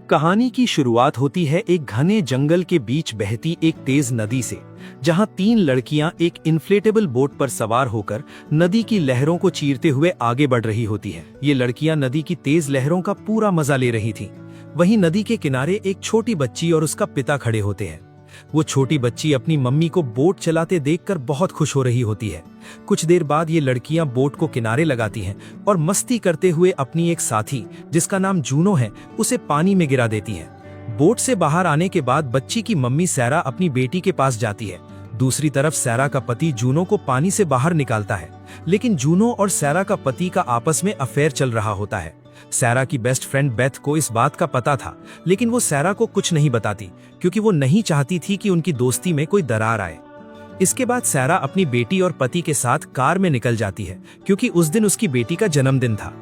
कहानी की शुरुआत होती है एक घने जंगल के बीच बहती एक तेज नदी से, जहां तीन लड़कियां एक इन्फ्लेटेबल बोट पर सवार होकर नदी की लहरों को चीरते हुए आगे बढ़ रही होती है। ये लड़कियां नदी की तेज लहरों का पूरा मजा ले रही थीं। वहीं नदी के किनारे एक छोटी बच्ची और उसका पिता खड़े होते हैं। वो छोटी बच्ची अपनी मम्मी को बोट चलाते देखकर बहुत खुश हो रही होती है। कुछ देर बाद ये लड़कियां बोट को किनारे लगाती हैं और मस्ती करते हुए अपनी एक साथी, जिसका नाम जूनो है, उसे पानी में गिरा देती हैं। बोट से बाहर आने के बाद बच्ची की मम्मी सैरा अपनी बेटी के पास जाती है। दूसरी तरफ सैरा का पति जूनो को पानी से बाहर निकालता है, लेकिन जूनो और सैरा का पति का आपस में अफेयर चल रहा होता है। सैरा की बेस्ट फ्रेंड बेथ को इस बात का पता था, लेकिन वो सैरा को कुछ नहीं बताती, क्योंकि वो नहीं चाहती थी कि उनकी दोस्ती में कोई दरार आए। इसके बाद सैरा अपनी बेटी और पति के साथ कार में निकल जाती है, क्योंकि उस दिन उसकी बेटी का जन्मदिन था।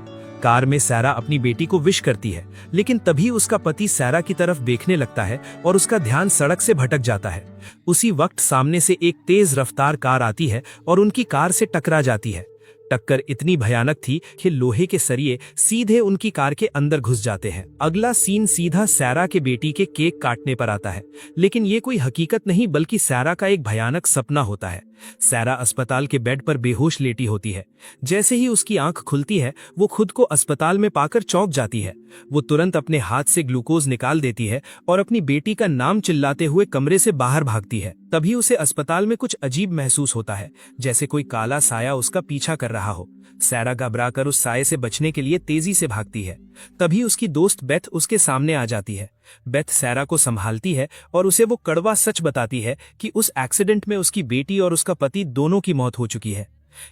कार में सैरा अपनी बेटी को विश करती है, लेकिन तभी उसका पति सैरा की तरफ देखने लगता है और उसका ध्यान सड़क से भटक जाता है। उसी वक्त सामने से एक तेज रफ्तार कार आती है और उनकी कार से टकरा जाती है। टक्कर इतनी भयानक थी कि लोहे के सरिये सीधे उनकी कार के अंदर घुस जाते हैं। अगला सीन सीधा सैरा के बेटी के केक काटने पर आता है, लेकिन ये कोई हकीकत नहीं बल्कि सैरा का एक भयानक सपना होता है। सैरा अस्पताल के बेड पर बेहोश लेटी होती है। जैसे ही उसकी आंख खुलती है, वो खुद को अस्पताल में पाकर चौंक जाती है। वो तुरंत अपने हाथ से ग्लूकोज निकाल देती है और अपनी बेटी का नाम चिल्लाते हुए कमरे से बाहर भागती है। तभी उसे अस्पताल में कुछ अजीब महसूस होता है, जैसे कोई काला साया उसका पीछा कर रहा हो। सैरा घबराकर उस साये से बचने के लिए तेजी से भागती है। तभी उसकी दोस्त बेथ उसके सामने आ जाती है। बेथ सैरा को संभालती है और उसे वो कड़वा सच बताती है कि उस एक्सीडेंट में उसकी बेटी और उसका पति दोनों की मौत हो चुकी है।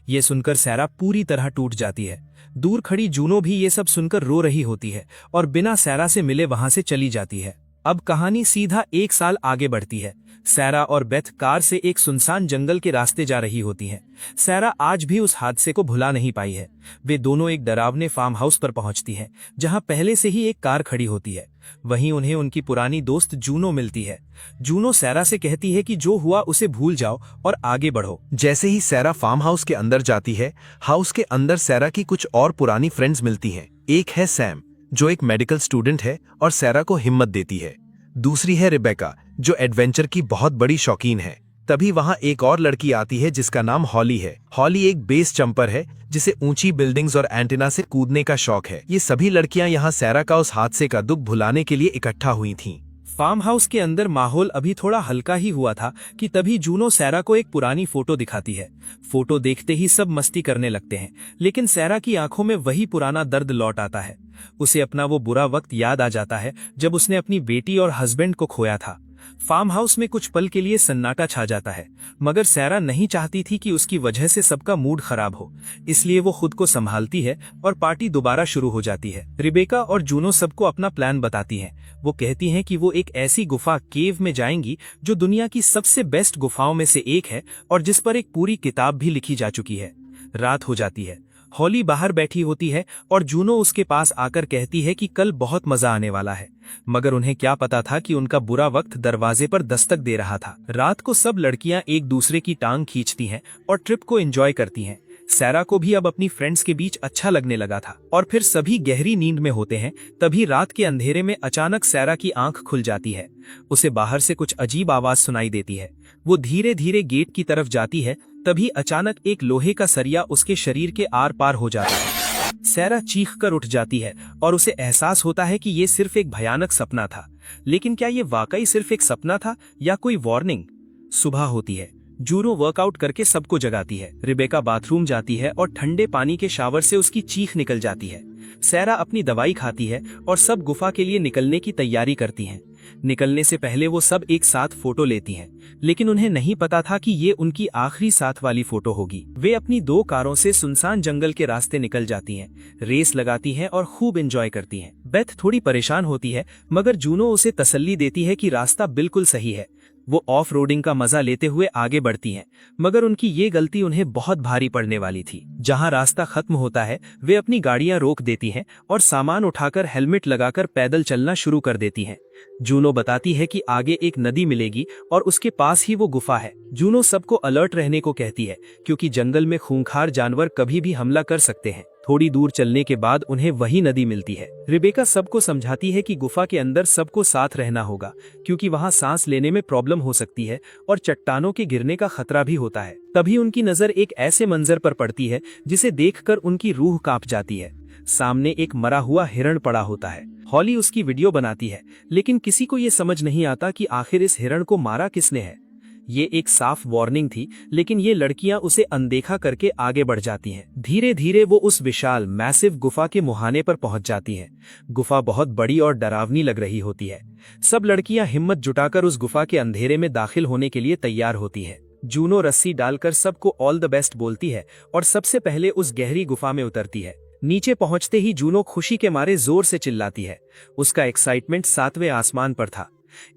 ये सुनकर सैरा पूरी तरह टूट जाती है। दूर खड़ी जूनो भी ये सब सुनकर रो रही होती है और बिना सैरा से मिले वहां से चली जाती है। अब कहानी सीधा 1 साल आगे बढ़ती है। सैरा और बेथ कार से एक सुनसान जंगल के रास्ते जा रही होती हैं। सैरा आज भी उस हादसे को भुला नहीं पाई है। वे दोनों एक डरावने फार्म हाउस पर पहुंचती हैं, जहां पहले से ही एक कार खड़ी होती है। वहीं उन्हें उनकी पुरानी दोस्त जूनो मिलती है। जूनो सैरा से कहती है कि जो हुआ उसे भूल जाओ और आगे बढ़ो। जैसे ही सैरा फार्म हाउस के अंदर जाती है, हाउस के अंदर सैरा की कुछ और पुरानी फ्रेंड्स मिलती हैं। एक है सैम, जो एक मेडिकल स्टूडेंट है और सैरा को हिम्मत देती है। दूसरी है रिबेका, जो एडवेंचर की बहुत बड़ी शौकीन है। तभी वहां एक और लड़की आती है जिसका नाम हॉली है। हॉली एक बेस जंपर है, जिसे ऊंची बिल्डिंग्स और एंटेना से कूदने का शौक है। ये सभी लड़कियां यहाँ सैरा का उस हादसे का दुख भुलाने के लिए इकट्ठा हुई थीं। फार्म हाउस के अंदर माहौल अभी थोड़ा हल्का ही हुआ था कि तभी जूनो सैरा को एक पुरानी फोटो दिखाती है। फोटो देखते ही सब मस्ती करने लगते हैं, लेकिन सैरा की आंखों में वही पुराना दर्द लौट आता है। उसे अपना वो बुरा वक्त याद आ जाता है जब उसने अपनी बेटी और हस्बैंड को खोया था। फार्म हाउस में कुछ पल के लिए सन्नाटा छा जाता है, मगर सैरा नहीं चाहती थी कि उसकी वजह से सबका मूड खराब हो, इसलिए वो खुद को संभालती है और पार्टी दोबारा शुरू हो जाती है। रिबेका और जूनो सबको अपना प्लान बताती हैं। वो कहती हैं कि वो एक ऐसी गुफा केव में जाएंगी जो दुनिया की सबसे बेस्ट गुफाओं में से एक है और जिस पर एक पूरी किताब भी लिखी जा चुकी है। रात हो जाती है। हॉली बाहर बैठी होती है और जूनो उसके पास आकर कहती है कि कल बहुत मजा आने वाला है, मगर उन्हें क्या पता था कि उनका बुरा वक्त दरवाजे पर दस्तक दे रहा था। रात को सब लड़कियां एक दूसरे की टांग खींचती हैं और ट्रिप को एंजॉय करती हैं। सैरा को भी अब अपनी फ्रेंड्स के बीच अच्छा लगने लगा था और फिर सभी गहरी नींद में होते हैं। तभी रात के अंधेरे में अचानक सैरा की आंख खुल जाती है। उसे बाहर से कुछ अजीब आवाज सुनाई देती है। वो धीरे धीरे गेट की तरफ जाती है। तभी अचानक एक लोहे का सरिया उसके शरीर के आर पार हो जाता है। सैरा चीख कर उठ जाती है और उसे एहसास होता है कि ये सिर्फ एक भयानक सपना था। लेकिन क्या ये वाकई सिर्फ एक सपना था या कोई वार्निंग? सुबह होती है। जूनो वर्कआउट करके सबको जगाती है। रिबेका बाथरूम जाती है और ठंडे पानी के शावर से उसकी चीख निकल जाती है। सैरा अपनी दवाई खाती है और सब गुफा के लिए निकलने की तैयारी करती हैं। निकलने से पहले वो सब एक साथ फोटो लेती हैं, लेकिन उन्हें नहीं पता था कि ये उनकी आखिरी साथ वाली फोटो होगी। वे अपनी 2 कारों से सुनसान जंगल के रास्ते निकल जाती हैं, रेस लगाती हैं और खूब एंजॉय करती हैं। बेथ थोड़ी परेशान होती है, मगर जूनो उसे तसल्ली देती है कि रास्ता बिल्कुल सही है। वो ऑफ रोडिंग का मजा लेते हुए आगे बढ़ती हैं, मगर उनकी ये गलती उन्हें बहुत भारी पड़ने वाली थी। जहां रास्ता खत्म होता है, वे अपनी गाड़ियां रोक देती हैं और सामान उठाकर हेलमेट लगाकर पैदल चलना शुरू कर देती हैं। जूनो बताती है कि आगे एक नदी मिलेगी और उसके पास ही वो गुफा है। जूनो सबको अलर्ट रहने को कहती है क्योंकि जंगल में खूंखार जानवर कभी भी हमला कर सकते हैं। थोड़ी दूर चलने के बाद उन्हें वही नदी मिलती है। रिबेका सबको समझाती है कि गुफा के अंदर सबको साथ रहना होगा क्योंकि वहां सांस लेने में प्रॉब्लम हो सकती है और चट्टानों के गिरने का खतरा भी होता है। तभी उनकी नजर एक ऐसे मंजर पर पड़ती है जिसे देखकर उनकी रूह कांप जाती है। सामने एक मरा हुआ हिरण पड़ा होता है। हॉली उसकी वीडियो बनाती है, लेकिन किसी को ये समझ नहीं आता कि आखिर इस हिरण को मारा किसने है। ये एक साफ वार्निंग थी, लेकिन ये लड़कियां उसे अनदेखा करके आगे बढ़ जाती हैं। धीरे धीरे वो उस विशाल मैसिव गुफा के मुहाने पर पहुंच जाती हैं। गुफा बहुत बड़ी और डरावनी लग रही होती है। सब लड़कियां हिम्मत जुटाकर उस गुफा के अंधेरे में दाखिल होने के लिए तैयार होती हैं। जूनो रस्सी डालकर सबको ऑल द बेस्ट बोलती है और सबसे पहले उस गहरी गुफा में उतरती है। नीचे पहुंचते ही जूनो खुशी के मारे जोर से चिल्लाती है। उसका एक्साइटमेंट 7वें आसमान पर था।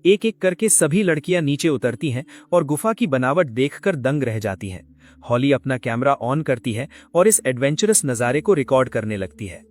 एक एक करके सभी लड़कियां नीचे उतरती हैं और गुफा की बनावट देखकर दंग रह जाती हैं। हॉली अपना कैमरा ऑन करती है और इस एडवेंचरस नज़ारे को रिकॉर्ड करने लगती है।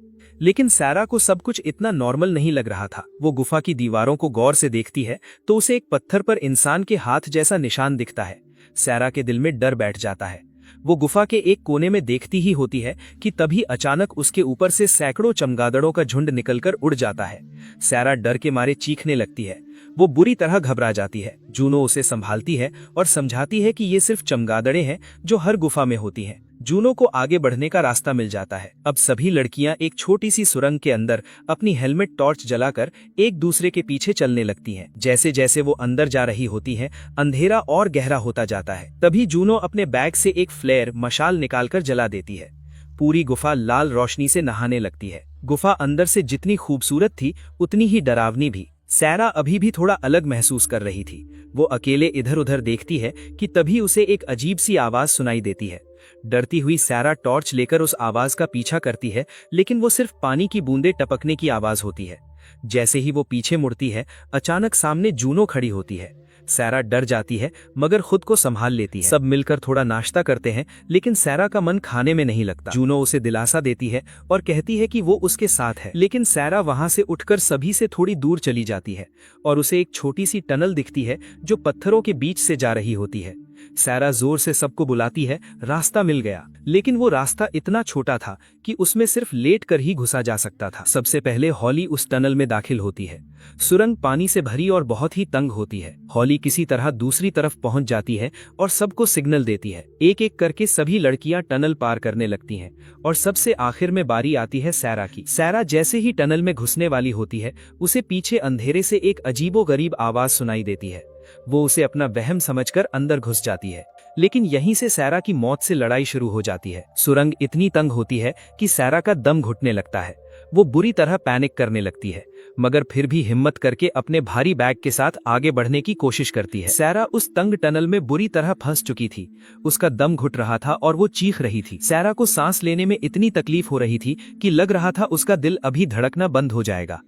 लेकिन सैरा को सब कुछ इतना नॉर्मल नहीं लग रहा था। वो गुफा की दीवारों को गौर से देखती है तो उसे एक पत्थर पर इंसान के हाथ जैसा निशान दिखता है। सैरा के दिल में डर बैठ जाता है। वो गुफा के एक कोने में देखती ही होती है कि तभी अचानक उसके ऊपर से सैकड़ों चमगादड़ों का झुंड निकलकर उड़ जाता है। सैरा डर के मारे चीखने लगती है। वो बुरी तरह घबरा जाती है। जूनो उसे संभालती है और समझाती है कि ये सिर्फ चमगादड़ें हैं जो हर गुफा में होती हैं। जूनो को आगे बढ़ने का रास्ता मिल जाता है। अब सभी लड़कियां एक छोटी सी सुरंग के अंदर अपनी हेलमेट टॉर्च जलाकर एक दूसरे के पीछे चलने लगती हैं। जैसे जैसे वो अंदर जा रही होती हैं, अंधेरा और गहरा होता जाता है। तभी जूनो अपने बैग से एक फ्लेयर मशाल निकालकर जला देती है। पूरी गुफा लाल रोशनी से नहाने लगती है। गुफा अंदर से जितनी खूबसूरत थी उतनी ही डरावनी भी। सैरा अभी भी थोड़ा अलग महसूस कर रही थी। वो अकेले इधर उधर देखती है कि तभी उसे एक अजीब सी आवाज सुनाई देती है। डरती हुई सैरा टॉर्च लेकर उस आवाज का पीछा करती है, लेकिन वो सिर्फ पानी की बूंदें टपकने की आवाज होती है। जैसे ही वो पीछे मुड़ती है, अचानक सामने जूनो खड़ी होती है। सैरा डर जाती है मगर खुद को संभाल लेती है। सब मिलकर थोड़ा नाश्ता करते हैं, लेकिन सैरा का मन खाने में नहीं लगता। जूनो उसे दिलासा देती है और कहती है कि वो उसके साथ है, लेकिन सैरा वहां से उठकर सभी से थोड़ी दूर चली जाती है और उसे एक छोटी सी टनल दिखती है जो पत्थरों के बीच से जा रही होती है। सैरा जोर से सबको बुलाती है, रास्ता मिल गया। लेकिन वो रास्ता इतना छोटा था कि उसमें सिर्फ लेट कर ही घुसा जा सकता था। सबसे पहले हॉली उस टनल में दाखिल होती है। सुरंग पानी से भरी और बहुत ही तंग होती है। हॉली किसी तरह दूसरी तरफ पहुंच जाती है और सबको सिग्नल देती है। एक एक करके सभी लड़कियां टनल पार करने लगती हैं और सबसे आखिर में बारी आती है सैरा की। सैरा जैसे ही टनल में घुसने वाली होती है, उसे पीछे अंधेरे से एक अजीबोगरीब आवाज सुनाई देती है। वो उसे अपना वहम समझकर अंदर घुस जाती है, लेकिन यहीं से सैरा की मौत से लड़ाई शुरू हो जाती है। सुरंग इतनी तंग होती है कि सैरा का दम घुटने लगता है। वो बुरी तरह पैनिक करने लगती है, मगर फिर भी हिम्मत करके अपने भारी बैग के साथ आगे बढ़ने की कोशिश करती है। सैरा उस तंग टनल में बुरी तरह फंस चुकी थी। उसका दम घुट रहा था और वो चीख रही थी। सैरा को सांस लेने में इतनी तकलीफ हो रही थी कि लग रहा था उसका दिल अभी धड़कना बंद हो जाएगा।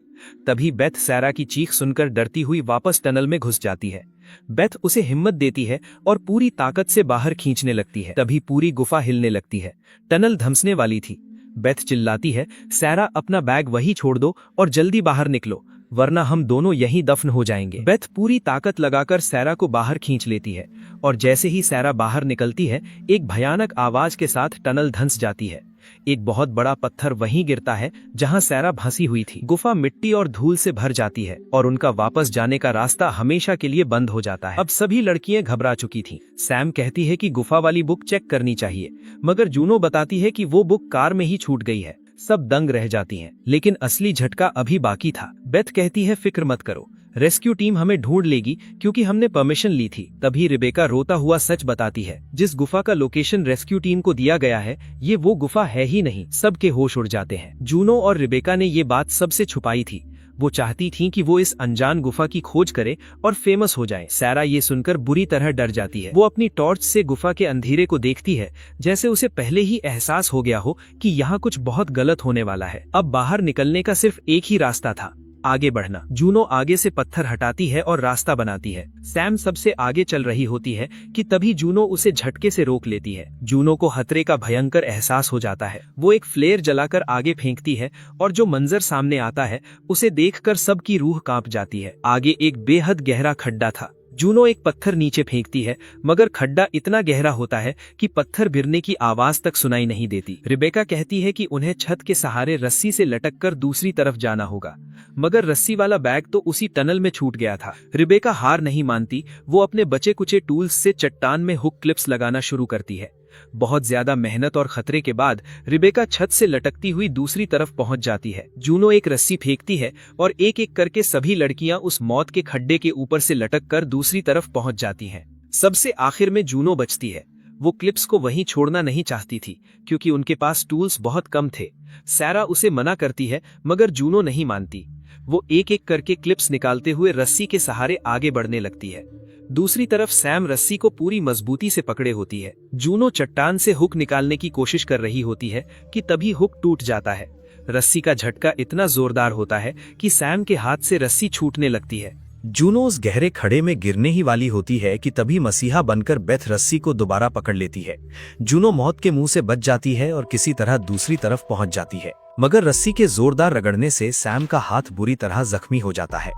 तभी बेथ सैरा की चीख सुनकर डरती हुई वापस टनल में घुस जाती है। बेथ उसे हिम्मत देती है और पूरी ताकत से बाहर खींचने लगती है। तभी पूरी गुफा हिलने लगती है। टनल धंसने वाली थी। बेथ चिल्लाती है, सैरा अपना बैग वहीं छोड़ दो और जल्दी बाहर निकलो, वरना हम दोनों यहीं दफन हो जाएंगे। बेथ पूरी ताकत लगाकर सैरा को बाहर खींच लेती है और जैसे ही सैरा बाहर निकलती है, एक भयानक आवाज के साथ टनल धंस जाती है। एक बहुत बड़ा पत्थर वहीं गिरता है जहां सैरा फंसी हुई थी। गुफा मिट्टी और धूल से भर जाती है और उनका वापस जाने का रास्ता हमेशा के लिए बंद हो जाता है। अब सभी लड़कियां घबरा चुकी थीं। सैम कहती है कि गुफा वाली बुक चेक करनी चाहिए, मगर जूनो बताती है कि वो बुक कार में ही छूट गई है। सब दंग रह जाती हैं, लेकिन असली झटका अभी बाकी था। बेथ कहती है, फिक्र मत करो, रेस्क्यू टीम हमें ढूंढ लेगी क्योंकि हमने परमिशन ली थी। तभी रिबेका रोता हुआ सच बताती है, जिस गुफा का लोकेशन रेस्क्यू टीम को दिया गया है, ये वो गुफा है ही नहीं। सबके होश उड़ जाते हैं। जूनो और रिबेका ने ये बात सबसे छुपाई थी। वो चाहती थीं कि वो इस अनजान गुफा की खोज करे और फेमस हो जाए। सैरा ये सुनकर बुरी तरह डर जाती है। वो अपनी टॉर्च से गुफा के अंधेरे को देखती है, जैसे उसे पहले ही एहसास हो गया हो कि यहाँ कुछ बहुत गलत होने वाला है। अब बाहर निकलने का सिर्फ एक ही रास्ता था, आगे बढ़ना। जूनो आगे से पत्थर हटाती है और रास्ता बनाती है। सैम सबसे आगे चल रही होती है कि तभी जूनो उसे झटके से रोक लेती है। जूनो को खतरे का भयंकर एहसास हो जाता है। वो एक फ्लेयर जलाकर आगे फेंकती है और जो मंजर सामने आता है उसे देखकर सबकी रूह कांप जाती है। आगे एक बेहद गहरा खड्डा था। जूनो एक पत्थर नीचे फेंकती है, मगर खड्डा इतना गहरा होता है कि पत्थर गिरने की आवाज तक सुनाई नहीं देती। रिबेका कहती है कि उन्हें छत के सहारे रस्सी से लटककर दूसरी तरफ जाना होगा, मगर रस्सी वाला बैग तो उसी टनल में छूट गया था। रिबेका हार नहीं मानती। वो अपने बचे कुचे टूल्स से चट्टान में हुक क्लिप्स लगाना शुरू करती है। बहुत ज्यादा मेहनत और खतरे के बाद रिबेका छत से लटकती हुई दूसरी तरफ पहुंच जाती है। जूनो एक रस्सी फेंकती है और एक एक करके सभी लड़कियां उस मौत के खड्डे के ऊपर से लटककर दूसरी तरफ पहुंच जाती हैं। सबसे आखिर में जूनो बचती है। वो क्लिप्स को वहीं छोड़ना नहीं चाहती थी क्योंकि उनके पास टूल्स बहुत कम थे। सैरा उसे मना करती है, मगर जूनो नहीं मानती। वो एक एक करके क्लिप्स निकालते हुए रस्सी के सहारे आगे बढ़ने लगती है। दूसरी तरफ सैम रस्सी को पूरी मजबूती से पकड़े होती है। जूनो चट्टान से हुक निकालने की कोशिश कर रही होती है कि तभी हुक टूट जाता है। रस्सी का झटका इतना जोरदार होता है कि सैम के हाथ से रस्सी छूटने लगती है। जूनो उस गहरे खड़े में गिरने ही वाली होती है कि तभी मसीहा बनकर बेथ रस्सी को दोबारा पकड़ लेती है। जूनो मौत के मुंह से बच जाती है और किसी तरह दूसरी तरफ पहुंच जाती है, मगर रस्सी के जोरदार रगड़ने से सैम का हाथ बुरी तरह जख्मी हो जाता है।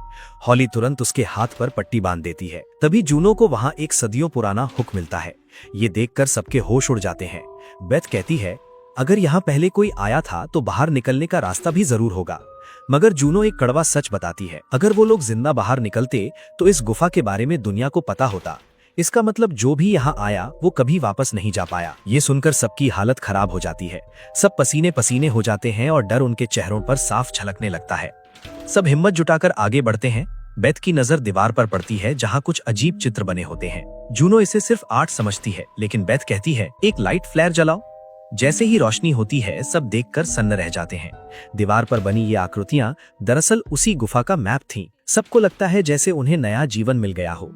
हॉली तुरंत उसके हाथ पर पट्टी बांध देती है। तभी जूनो को वहां एक सदियों पुराना हुक मिलता है। ये देखकर सबके होश उड़ जाते हैं। बेथ कहती है, अगर यहाँ पहले कोई आया था तो बाहर निकलने का रास्ता भी जरूर होगा। मगर जूनो एक कड़वा सच बताती है, अगर वो लोग जिंदा बाहर निकलते तो इस गुफा के बारे में दुनिया को पता होता। इसका मतलब जो भी यहाँ आया वो कभी वापस नहीं जा पाया। ये सुनकर सबकी हालत खराब हो जाती है। सब पसीने पसीने हो जाते हैं और डर उनके चेहरों पर साफ झलकने लगता है। सब हिम्मत जुटाकर आगे बढ़ते हैं। बेथ की नजर दीवार पर पड़ती है जहाँ कुछ अजीब चित्र बने होते हैं। जूनो इसे सिर्फ आर्ट समझती है, लेकिन बेथ कहती है, एक लाइट फ्लेयर जलाओ। जैसे ही रोशनी होती है सब देखकर सन्न रह जाते हैं। दीवार पर बनी ये आकृतियां दरअसल उसी गुफा का मैप थीं। सबको लगता है जैसे उन्हें नया जीवन मिल गया हो।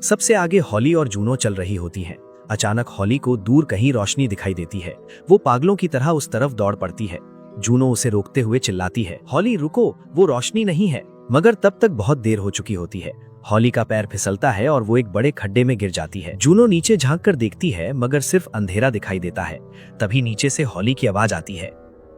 सबसे आगे हॉली और जूनो चल रही होती हैं। अचानक हॉली को दूर कहीं रोशनी दिखाई देती है। वो पागलों की तरह उस तरफ दौड़ पड़ती है। जूनो उसे रोकते हुए चिल्लाती है, हॉली रुको, वो रोशनी नहीं है। मगर तब तक बहुत देर हो चुकी होती है। हॉली का पैर फिसलता है और वो एक बड़े खड्डे में गिर जाती है। जूनो नीचे झांक कर देखती है, मगर सिर्फ अंधेरा दिखाई देता है। तभी नीचे से हॉली की आवाज आती है,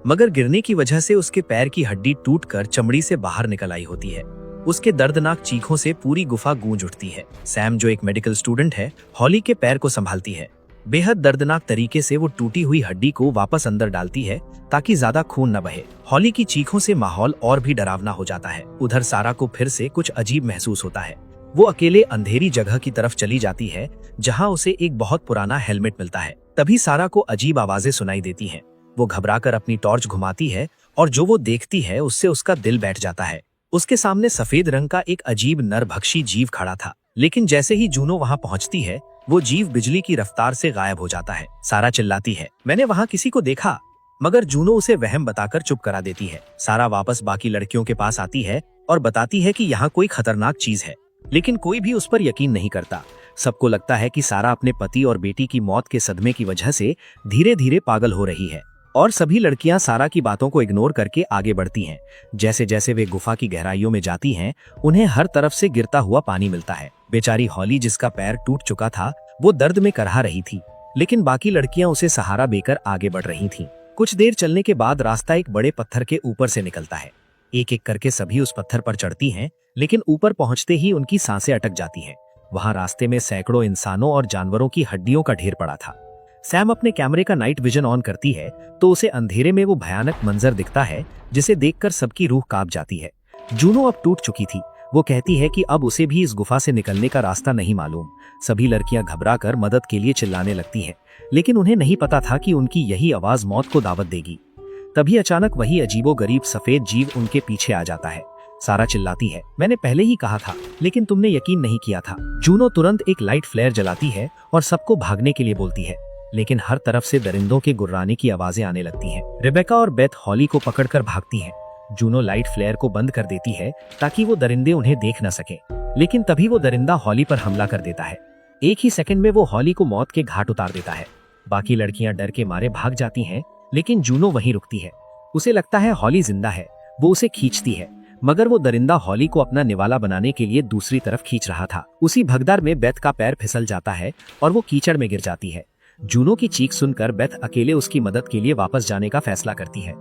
मगर गिरने की वजह से उसके पैर की हड्डी टूटकर चमड़ी से बाहर निकल आई होती है। उसके दर्दनाक चीखों से पूरी गुफा गूंज उठती है। सैम, जो एक मेडिकल स्टूडेंट है, हॉली के पैर को संभालती है। बेहद दर्दनाक तरीके से वो टूटी हुई हड्डी को वापस अंदर डालती है ताकि ज्यादा खून न बहे। हॉली की चीखों से माहौल और भी डरावना हो जाता है। उधर सारा को फिर से कुछ अजीब महसूस होता है। वो अकेले अंधेरी जगह की तरफ चली जाती है जहां उसे एक बहुत पुराना हेलमेट मिलता है। तभी सारा को अजीब आवाजें सुनाई देती हैं। वो घबराकर अपनी टॉर्च घुमाती है और जो वो देखती है उससे उसका दिल बैठ जाता है। उसके सामने सफेद रंग का एक अजीब नरभक्षी जीव खड़ा था, लेकिन जैसे ही जूनो वहां पहुंचती है वो जीव बिजली की रफ्तार से गायब हो जाता है। सारा चिल्लाती है, मैंने वहां किसी को देखा, मगर जूनो उसे वहम बताकर चुप करा देती है। सारा वापस बाकी लड़कियों के पास आती है और बताती है कि यहाँ कोई खतरनाक चीज है, लेकिन कोई भी उस पर यकीन नहीं करता। सबको लगता है कि सारा अपने पति और बेटी की मौत के सदमे की वजह से धीरे धीरे पागल हो रही है, और सभी लड़कियां सारा की बातों को इग्नोर करके आगे बढ़ती हैं। जैसे जैसे वे गुफा की गहराइयों में जाती हैं, उन्हें हर तरफ से गिरता हुआ पानी मिलता है। बेचारी हॉली, जिसका पैर टूट चुका था, वो दर्द में करहा रही थी, लेकिन बाकी लड़कियां उसे सहारा देकर आगे बढ़ रही थीं। कुछ देर चलने के बाद रास्ता एक बड़े पत्थर के ऊपर से निकलता है। एक एक करके सभी उस पत्थर पर चढ़ती हैं, लेकिन ऊपर पहुंचते ही उनकी सांसें अटक जाती हैं। वहां रास्ते में सैकड़ों इंसानों और जानवरों की हड्डियों का ढेर पड़ा था। सैम अपने कैमरे का नाइट विजन ऑन करती है तो उसे अंधेरे में वो भयानक मंजर दिखता है जिसे देखकर सबकी रूह कांप जाती है। जूनो अब टूट चुकी थी। वो कहती है कि अब उसे भी इस गुफा से निकलने का रास्ता नहीं मालूम। सभी लड़कियां घबराकर मदद के लिए चिल्लाने लगती हैं, लेकिन उन्हें नहीं पता था कि उनकी यही आवाज मौत को दावत देगी। तभी अचानक वही अजीबोगरीब सफेद जीव उनके पीछे आ जाता है। सारा चिल्लाती है, मैंने पहले ही कहा था, लेकिन तुमने यकीन नहीं किया था। जूनो तुरंत एक लाइट फ्लेयर जलाती है और सबको भागने के लिए बोलती है, लेकिन हर तरफ से दरिंदों के गुर्राने की आवाजें आने लगती हैं। रिबेका और बेथ हॉली को पकड़कर भागती हैं। जूनो लाइट फ्लेयर को बंद कर देती है ताकि वो दरिंदे उन्हें देख न सके, लेकिन तभी वो दरिंदा हॉली पर हमला कर देता है। एक ही सेकंड में वो हॉली को मौत के घाट उतार देता है। बाकी लड़कियां डर के मारे भाग जाती हैं, लेकिन जूनो वहीं रुकती है। उसे लगता है हॉली जिंदा है। वो उसे खींचती है, मगर वो दरिंदा हॉली को अपना निवाला बनाने के लिए दूसरी तरफ खींच रहा था। उसी भगदड़ में बेथ का पैर फिसल जाता है और वो कीचड़ में गिर जाती है। जूनो की चीख सुनकर बेथ अकेले उसकी मदद के लिए वापस जाने का फैसला करती है।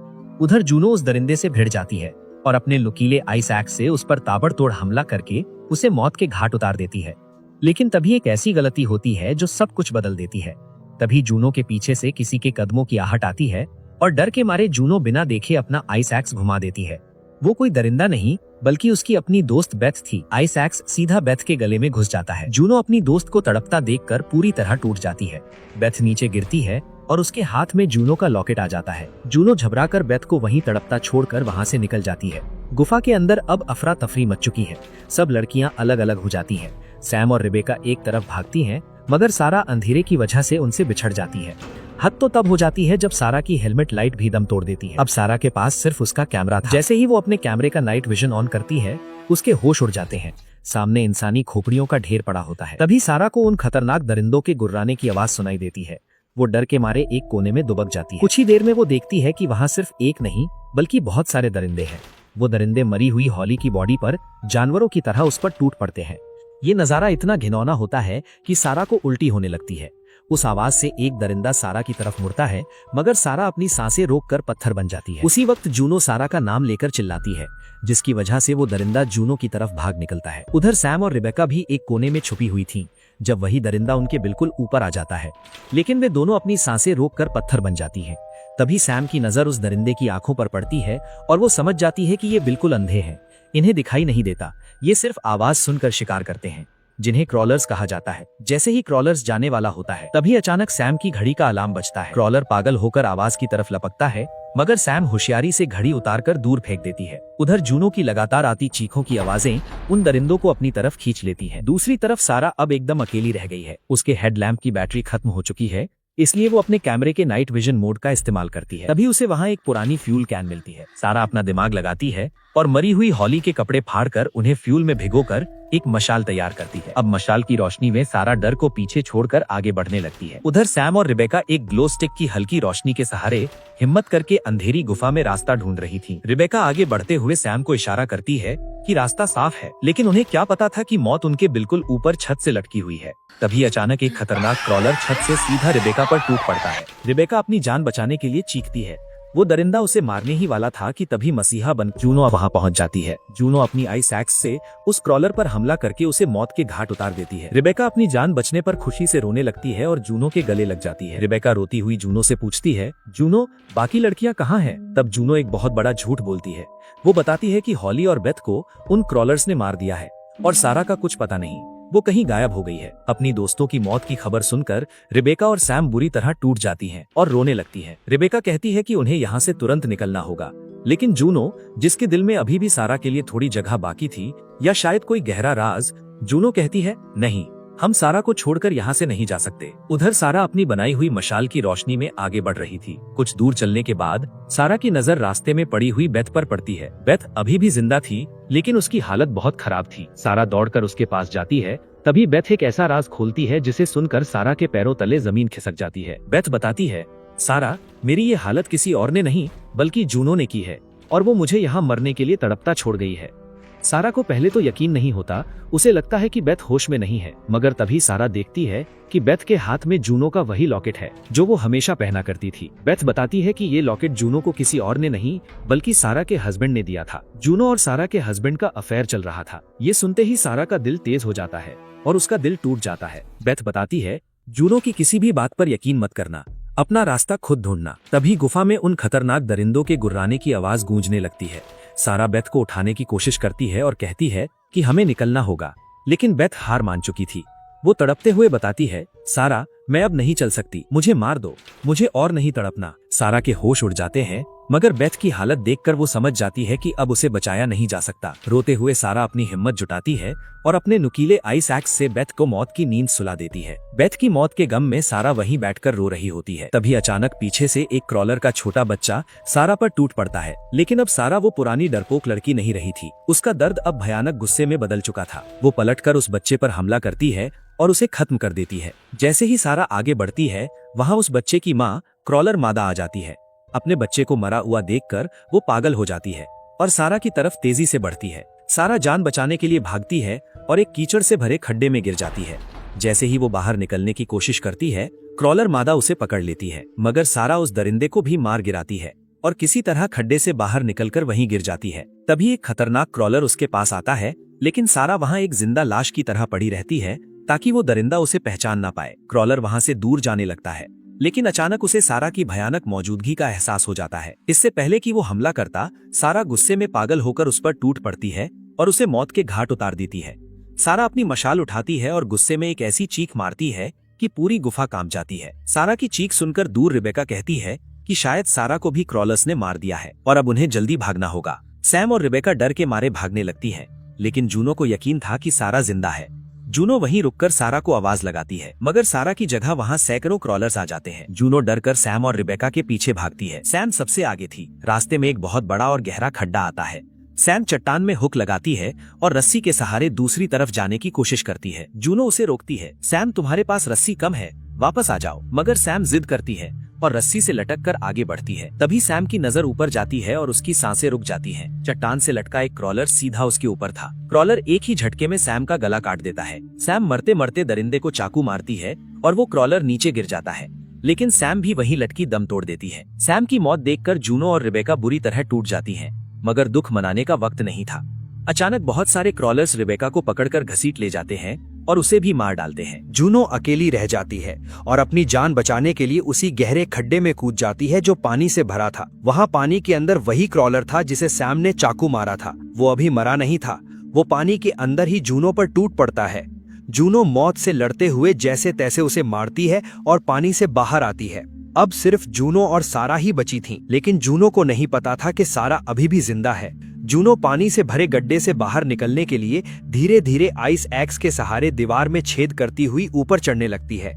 उधर जूनो उस दरिंदे से भिड़ जाती है और अपने नुकीले आइस एक्स से उस पर ताबड़तोड़ हमला करके उसे मौत के घाट उतार देती है। लेकिन तभी एक ऐसी गलती होती है जो सब कुछ बदल देती है। तभी जूनो के पीछे से किसी के कदमों की आहट आती है और डर के मारे जूनो बिना देखे अपना आइस एक्स घुमा देती है। वो कोई दरिंदा नहीं बल्कि उसकी अपनी दोस्त बेथ थी। आइस एक्स सीधा बेथ के गले में घुस जाता है। जूनो अपनी दोस्त को तड़पता देखकर पूरी तरह टूट जाती है। बेथ नीचे गिरती है और उसके हाथ में जूनो का लॉकेट आ जाता है। जूनो घबराकर बेथ को वहीं तड़पता छोड़कर वहां से निकल जाती है। गुफा के अंदर अब अफरा तफरी मच चुकी है। सब लड़कियां अलग अलग हो जाती हैं। सैम और रिबेका एक तरफ भागती हैं, मगर सारा अंधेरे की वजह से उनसे बिछड़ जाती है। हद तो तब हो जाती है जब सारा की हेलमेट लाइट भी दम तोड़ देती है। अब सारा के पास सिर्फ उसका कैमरा था। जैसे ही वो अपने कैमरे का नाइट विजन ऑन करती है, उसके होश उड़ जाते हैं। सामने इंसानी खोपड़ियों का ढेर पड़ा होता है। तभी सारा को उन खतरनाक दरिंदों के गुर्राने की आवाज सुनाई देती है। वो डर के मारे एक कोने में दुबक जाती है। कुछ ही देर में वो देखती है कि वहाँ सिर्फ एक नहीं बल्कि बहुत सारे दरिंदे हैं। वो दरिंदे मरी हुई हॉली की बॉडी पर जानवरों की तरह उस पर टूट पड़ते हैं। ये नजारा इतना घिनौना होता है कि सारा को उल्टी होने लगती है। उस आवाज से एक दरिंदा सारा की तरफ मुड़ता है, मगर सारा अपनी सांसें रोककर पत्थर बन जाती है। उसी वक्त जूनो सारा का नाम लेकर चिल्लाती है, जिसकी वजह से वो दरिंदा जूनो की तरफ भाग निकलता है। उधर सैम और रिबेका भी एक कोने में छुपी हुई थीं, जब वही दरिंदा उनके बिल्कुल ऊपर आ जाता है। लेकिन वे दोनों अपनी सांसें रोककर पत्थर बन जाती हैं। तभी सैम की नजर उस दरिंदे की आंखों पर पड़ती है और वो समझ जाती है कि ये बिल्कुल अंधे हैं। इन्हें दिखाई नहीं देता, ये सिर्फ आवाज सुनकर शिकार करते हैं, जिन्हें क्रॉलर्स कहा जाता है। जैसे ही क्रॉलर्स जाने वाला होता है, तभी अचानक सैम की घड़ी का अलार्म बजता है। क्रॉलर पागल होकर आवाज की तरफ लपकता है, मगर सैम होशियारी से घड़ी उतारकर दूर फेंक देती है। उधर जूनो की लगातार आती चीखों की आवाजें उन दरिंदों को अपनी तरफ खींच लेती हैं। दूसरी तरफ सारा अब एकदम अकेली रह गई है। उसके हेडलैम्प की बैटरी खत्म हो चुकी है, इसलिए वो अपने कैमरे के नाइट विजन मोड का इस्तेमाल करती है। तभी उसे वहाँ एक पुरानी फ्यूल कैन मिलती है। सारा अपना दिमाग लगाती है और मरी हुई हॉली के कपड़े फाड़कर उन्हें फ्यूल में भिगोकर एक मशाल तैयार करती है। अब मशाल की रोशनी में सारा डर को पीछे छोड़कर आगे बढ़ने लगती है। उधर सैम और रिबेका एक ग्लो स्टिक की हल्की रोशनी के सहारे हिम्मत करके अंधेरी गुफा में रास्ता ढूंढ रही थी। रिबेका आगे बढ़ते हुए सैम को इशारा करती है कि रास्ता साफ है, लेकिन उन्हें क्या पता था कि मौत उनके बिल्कुल ऊपर छत से लटकी हुई है। तभी अचानक एक खतरनाक क्रॉलर छत से सीधा रिबेका पर टूट पड़ता है। रिबेका अपनी जान बचाने के लिए चीखती है। वो दरिंदा उसे मारने ही वाला था कि तभी मसीहा बन जूनो वहां पहुंच जाती है। जूनो अपनी आइस एक्स से उस क्रॉलर पर हमला करके उसे मौत के घाट उतार देती है। रिबेका अपनी जान बचने पर खुशी से रोने लगती है और जूनो के गले लग जाती है। रिबेका रोती हुई जूनो से पूछती है, जूनो बाकी लड़कियां कहाँ हैं? तब जूनो एक बहुत बड़ा झूठ बोलती है। वो बताती है कि हॉली और बेथ को उन क्रॉलर्स ने मार दिया है और सारा का कुछ पता नहीं, वो कहीं गायब हो गई है। अपनी दोस्तों की मौत की खबर सुनकर रिबेका और सैम बुरी तरह टूट जाती हैं और रोने लगती हैं। रिबेका कहती है कि उन्हें यहाँ से तुरंत निकलना होगा, लेकिन जूनो, जिसके दिल में अभी भी सारा के लिए थोड़ी जगह बाकी थी या शायद कोई गहरा राज, जूनो कहती है, नहीं, हम सारा को छोड़कर यहाँ से नहीं जा सकते। उधर सारा अपनी बनाई हुई मशाल की रोशनी में आगे बढ़ रही थी। कुछ दूर चलने के बाद सारा की नजर रास्ते में पड़ी हुई बेथ पर पड़ती है। बेथ अभी भी जिंदा थी, लेकिन उसकी हालत बहुत खराब थी। सारा दौड़कर उसके पास जाती है। तभी बेथ एक ऐसा राज खोलती है जिसे सुनकर सारा के पैरों तले जमीन खिसक जाती है। बेथ बताती है, सारा, मेरी ये हालत किसी और ने नहीं बल्कि जूनो ने की है और वो मुझे यहाँ मरने के लिए तड़पता छोड़ गई है। सारा को पहले तो यकीन नहीं होता, उसे लगता है कि बेथ होश में नहीं है, मगर तभी सारा देखती है कि बेथ के हाथ में जूनो का वही लॉकेट है जो वो हमेशा पहना करती थी। बेथ बताती है कि ये लॉकेट जूनो को किसी और ने नहीं बल्कि सारा के हस्बैंड ने दिया था। जूनो और सारा के हस्बैंड का अफेयर चल रहा था। ये सुनते ही सारा का दिल तेज हो जाता है और उसका दिल टूट जाता है। बेथ बताती है, जूनो की किसी भी बात पर यकीन मत करना, अपना रास्ता खुद ढूंढना। तभी गुफा में उन खतरनाक दरिंदों के गुर्राने की आवाज गूंजने लगती है। सारा बेथ को उठाने की कोशिश करती है और कहती है कि हमें निकलना होगा, लेकिन बेथ हार मान चुकी थी। वो तड़पते हुए बताती है, सारा, मैं अब नहीं चल सकती, मुझे मार दो, मुझे और नहीं तड़पना। सारा के होश उड़ जाते हैं, मगर बेथ की हालत देखकर वो समझ जाती है कि अब उसे बचाया नहीं जा सकता। रोते हुए सारा अपनी हिम्मत जुटाती है और अपने नुकीले आइस एक्स से बेथ को मौत की नींद सुला देती है। बेथ की मौत के गम में सारा वहीं बैठकर रो रही होती है। तभी अचानक पीछे से एक क्रॉलर का छोटा बच्चा सारा पर टूट पड़ता है, लेकिन अब सारा वो पुरानी डरपोक लड़की नहीं रही थी। उसका दर्द अब भयानक गुस्से में बदल चुका था। वो पलटकर उस बच्चे पर हमला करती है और उसे खत्म कर देती है। जैसे ही सारा आगे बढ़ती है, वहाँ उस बच्चे की माँ क्रॉलर मादा आ जाती है। अपने बच्चे को मरा हुआ देखकर वो पागल हो जाती है और सारा की तरफ तेजी से बढ़ती है। सारा जान बचाने के लिए भागती है और एक कीचड़ से भरे खड्डे में गिर जाती है। जैसे ही वो बाहर निकलने की कोशिश करती है, क्रॉलर मादा उसे पकड़ लेती है, मगर सारा उस दरिंदे को भी मार गिराती है और किसी तरह खड्डे से बाहर निकलकर वहीं गिर जाती है। तभी एक खतरनाक क्रॉलर उसके पास आता है, लेकिन सारा वहां एक जिंदा लाश की तरह पड़ी रहती है ताकि वो दरिंदा उसे पहचान ना पाए। क्रॉलर वहां से दूर जाने लगता है, लेकिन अचानक उसे सारा की भयानक मौजूदगी का एहसास हो जाता है। इससे पहले कि वो हमला करता, सारा गुस्से में पागल होकर उस पर टूट पड़ती है और उसे मौत के घाट उतार देती है। सारा अपनी मशाल उठाती है और गुस्से में एक ऐसी चीख मारती है कि पूरी गुफा कांप जाती है। सारा की चीख सुनकर दूर रिबेका कहती है कि शायद सारा को भी क्रॉलर्स ने मार दिया है और अब उन्हें जल्दी भागना होगा। सैम और रिबेका डर के मारे भागने लगती हैं, लेकिन जूनो को यकीन था कि सारा जिंदा है। जूनो वहीं रुककर सारा को आवाज लगाती है, मगर सारा की जगह वहां सैकड़ों क्रॉलर्स आ जाते हैं। जूनो डरकर सैम और रिबेका के पीछे भागती है। सैम सबसे आगे थी। रास्ते में एक बहुत बड़ा और गहरा खड्डा आता है। सैम चट्टान में हुक लगाती है और रस्सी के सहारे दूसरी तरफ जाने की कोशिश करती है। जूनो उसे रोकती है। सैम, तुम्हारे पास रस्सी कम है, वापस आ जाओ। मगर सैम जिद करती है और रस्सी से लटक कर आगे बढ़ती है। तभी सैम की नजर ऊपर जाती है और उसकी सांसें रुक जाती हैं। चट्टान से लटका एक क्रॉलर सीधा उसके ऊपर था। क्रॉलर एक ही झटके में सैम का गला काट देता है। सैम मरते मरते दरिंदे को चाकू मारती है और वो क्रॉलर नीचे गिर जाता है, लेकिन सैम भी वहीं लटकी दम तोड़ देती है। सैम की मौत देखकर जूनो और रिबेका बुरी तरह टूट जाती हैं, मगर दुख मनाने का वक्त नहीं था। अचानक बहुत सारे क्रॉलर्स रिबेका को पकड़कर घसीट ले जाते हैं और उसे भी मार डालते हैं। जूनो अकेली रह जाती है और अपनी जान बचाने के लिए उसी गहरे खड्डे में कूद जाती है जो पानी से भरा था। वहाँ पानी के अंदर वही क्रॉलर था जिसे सैम ने चाकू मारा था। वो अभी मरा नहीं था, वो पानी के अंदर ही जूनो पर टूट पड़ता है। जूनो मौत से लड़ते हुए जैसे तैसे उसे मारती है और पानी से बाहर आती है। अब सिर्फ जूनो और सारा ही बची थीं, लेकिन जूनो को नहीं पता था कि सारा अभी भी जिंदा है। जूनो पानी से भरे गड्ढे से बाहर निकलने के लिए धीरे धीरे आइस एक्स के सहारे दीवार में छेद करती हुई ऊपर चढ़ने लगती है।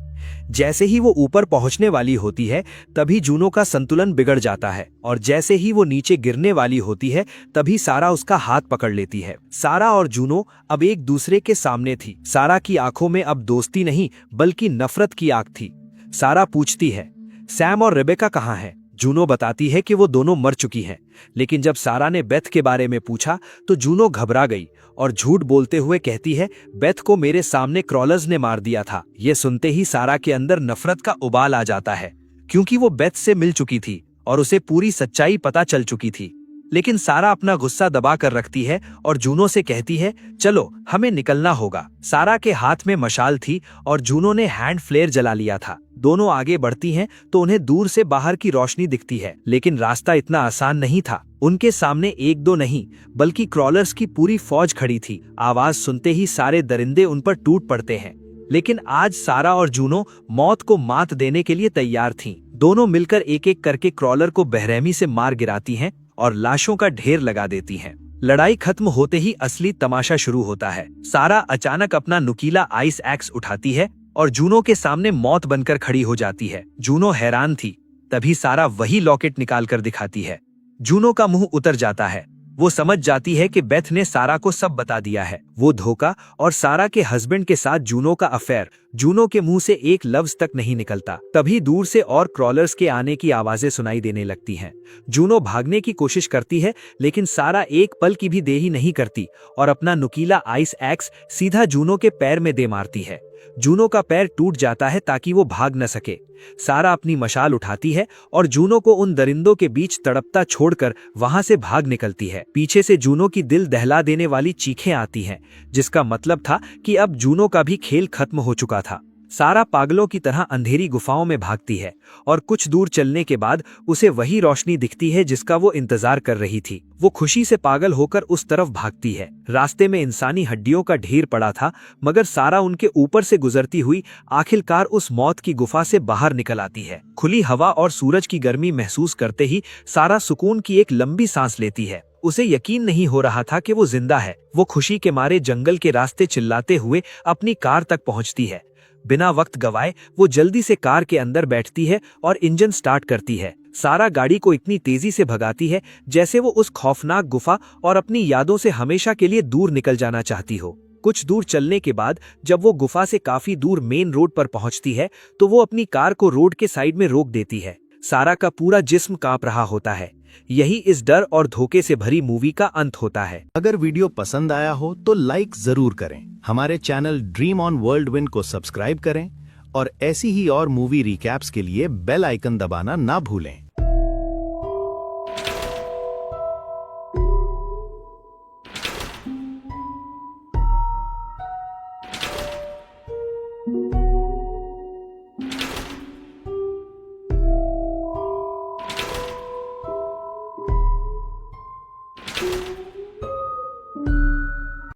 जैसे ही वो ऊपर पहुंचने वाली होती है, तभी जूनो का संतुलन बिगड़ जाता है और जैसे ही वो नीचे गिरने वाली होती है, तभी सारा उसका हाथ पकड़ लेती है। सारा और जूनो अब एक दूसरे के सामने थी। सारा की आंखों में अब दोस्ती नहीं बल्कि नफरत की आग थी। सारा पूछती है, सैम और रेबेका कहाँ हैं? जूनो बताती है कि वो दोनों मर चुकी हैं, लेकिन जब सारा ने बेथ के बारे में पूछा तो जूनो घबरा गई और झूठ बोलते हुए कहती है, बेथ को मेरे सामने क्रॉलर्स ने मार दिया था। ये सुनते ही सारा के अंदर नफरत का उबाल आ जाता है, क्योंकि वो बेथ से मिल चुकी थी और उसे पूरी सच्चाई पता चल चुकी थी। लेकिन सारा अपना गुस्सा दबा कर रखती है और जूनो से कहती है, चलो हमें निकलना होगा। सारा के हाथ में मशाल थी और जूनो ने हैंड फ्लेयर जला लिया था। दोनों आगे बढ़ती हैं तो उन्हें दूर से बाहर की रोशनी दिखती है, लेकिन रास्ता इतना आसान नहीं था। उनके सामने एक दो नहीं बल्कि क्रॉलर्स की पूरी फौज खड़ी थी। आवाज सुनते ही सारे दरिंदे उन पर टूट पड़ते हैं, लेकिन आज सारा और जूनो मौत को मात देने के लिए तैयार थीं। दोनों मिलकर एक एक करके क्रॉलर को बेरहमी से मार गिराती हैं और लाशों का ढेर लगा देती हैं। लड़ाई खत्म होते ही असली तमाशा शुरू होता है। सारा अचानक अपना नुकीला आइस एक्स उठाती है और जूनो के सामने मौत बनकर खड़ी हो जाती है। जूनो हैरान थी, तभी सारा वही लॉकेट निकाल कर दिखाती है। जूनो का मुंह उतर जाता है। वो समझ जाती है कि बेथ ने सारा को सब बता दिया है। वो धोखा और सारा के हस्बैंड के साथ जूनो का अफेयर। जूनो के मुंह से एक लफ्ज तक नहीं निकलता। तभी दूर से और क्रॉलर्स के आने की आवाजें सुनाई देने लगती हैं। जूनो भागने की कोशिश करती है, लेकिन सारा एक पल की भी देरी नहीं करती और अपना नुकीला आइस एक्स सीधा जूनो के पैर में दे मारती है। जूनो का पैर टूट जाता है ताकि वो भाग न सके। सारा अपनी मशाल उठाती है और जूनो को उन दरिंदों के बीच तड़पता छोड़कर वहां से भाग निकलती है। पीछे से जूनो की दिल दहला देने वाली चीखें आती हैं, जिसका मतलब था कि अब जूनो का भी खेल खत्म हो चुका था। सारा पागलों की तरह अंधेरी गुफाओं में भागती है और कुछ दूर चलने के बाद उसे वही रोशनी दिखती है जिसका वो इंतजार कर रही थी। वो खुशी से पागल होकर उस तरफ भागती है। रास्ते में इंसानी हड्डियों का ढेर पड़ा था, मगर सारा उनके ऊपर से गुजरती हुई आखिरकार उस मौत की गुफा से बाहर निकल आती है। खुली हवा और सूरज की गर्मी महसूस करते ही सारा सुकून की एक लंबी सांस लेती है। उसे यकीन नहीं हो रहा था कि वो जिंदा है। वो खुशी के मारे जंगल के रास्ते चिल्लाते हुए अपनी कार तक पहुंचती है। बिना वक्त गवाए वो जल्दी से कार के अंदर बैठती है और इंजन स्टार्ट करती है। सारा गाड़ी को इतनी तेजी से भगाती है जैसे वो उस खौफनाक गुफा और अपनी यादों से हमेशा के लिए दूर निकल जाना चाहती हो। कुछ दूर चलने के बाद जब वो गुफा से काफी दूर मेन रोड पर पहुंचती है तो वो अपनी कार को रोड के साइड में रोक देती है। सारा का पूरा जिस्म कांप रहा होता है, यही इस डर और धोखे से भरी मूवी का अंत होता है। अगर वीडियो पसंद आया हो तो लाइक जरूर करें, हमारे channel dream on world win को सब्सक्राइब करें और ऐसी ही और मूवी रिकैप्स के लिए बेल आइकन दबाना ना भूलें।